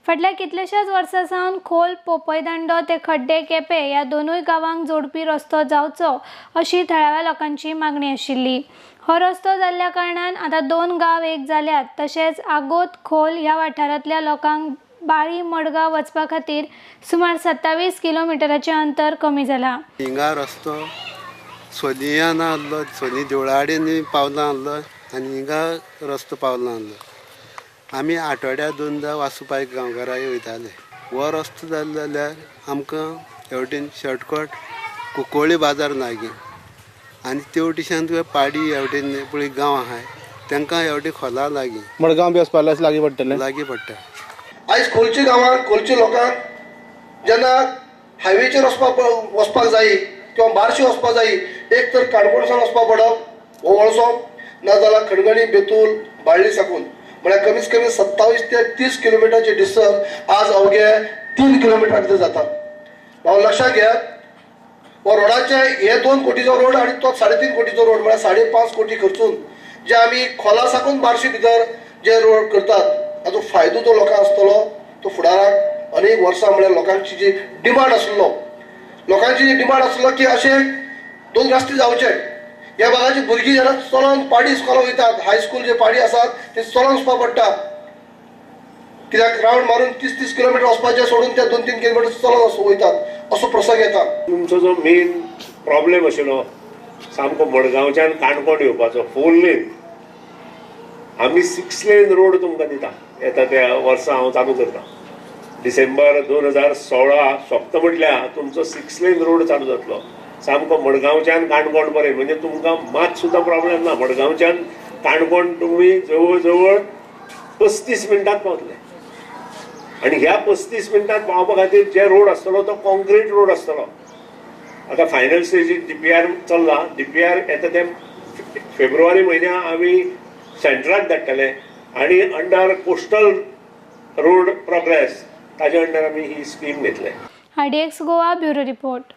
फाटल्या कितलेशाच वर्सां सावन खोल पोपयदांडो ते खड्डे केपें ह्या दोनूय गांवांक जोडपी रस्तो जावचो अशी थळाव्या लोकांची मागणी आशिल्ली। हो रस्तो जाल्ल्या कारणान आतां दोन गांव एक जाल्यात। तशेंच आगोत खोल ह्या वाठारांतल्या लोकांक बाळी मडगांव वचपा खातीर सुमार 27 किलोमिटराचें अंतर कमी जालां। हिंगा रस्तो सोनियान आहलो, सोनी देवळा कडेन पावला आहलो आनी हिंगा रस्तो पावला आहलो। आमी आठवड्या दोनदा वासुपाय गांवकारांक वयताले। हो रस्तो जालो जाल्यार आमकां हेवटेन शॉर्टकट कुंकोळ्ळी बाजार लागीं आनी तेवटेच्यान तुवें पाडी हेवटेन पळय गांव आहाय तांकां हेवटेन खोला लागीं मडगांव बी वचपाक लागीं पडटलें लागीं पडटा। आयज खोलच्या गांवांत खोलच्या लोकांक जेन्ना हायवेचेर वचपाक जाय किंवा बारशी वचपाक जाय, एक तर काणकोणसान वचपाक पडप हो वळसो, नाजाल्यार खणगणी बेतूल बाळ्ळी साकून, म्हळ्यार कमीत कमी 27 ते 30 किलोमिटरचे डिस्टन्स आज अवघे 3 किलोमिटर भितर जाता। हांव लक्षात घेयात, हो रोडाचे हे 2 कोटीचो रोड आनी तो 3.5 कोटीचो रोड म्हळ्यार 5.5 कोटी खर्चून जे आमी खोला साकून बारशी भितर जे रोड करतात ताचो फायदो जो लोकांक आसतलो तो फुडाराक अनेक वर्सां म्हळ्यार लोकांची जी डिमांड आसलो, लोकांची जी डिमांड आसलो की अशे 2 रस्ते जावचे। ह्या भागाची भुरगीं जेन्ना चलोन पाडी इस्कॉलाक वयतात, हायस्कूल जे पाडी आसात ते चलोन वचपाक पडटा, कित्याक रावंड मारून 30-30 किलोमिटर वचपाचें सोडून ते 2-3 किलोमिटर चलोन वयतात असो प्रसंग येता। तुमचो जो मेन प्रॉब्लेम आशिल्लो सामको मडगांवच्यान काणकोण येवपाचो 4 लेन, आमी 6 लेन रोड तुमकां दिता। येता त्या वर्सा हांव चालू करता, डिसेंबर 2016 सोंपता म्हटल्यार तुमचो 6 लेन रोड चालू जातलो सामको मडगांवच्यान काणकोण पर्यंत। म्हणजे तुमकां मात सुद्दां प्रॉब्लेम ना। मडगांवच्यान काणकोण तुमी जवळ जवळ 35 मिनटांत पावतले आनी ह्या 35 मिनटांत पावपा खातीर जे रोड आसतलो तो कॉन्क्रीट रोड आसतलो। आतां फायनल स्टेजीर DPR चल्ला, DPR येता ते फेब्रुवारी म्हयन्या आमी सेंटराक धाडटले आनी अंडर कोस्टल रोड प्रोग्रेस ताजे अंडर आमी ही स्कीम घेतले। IDX Goa bureau report.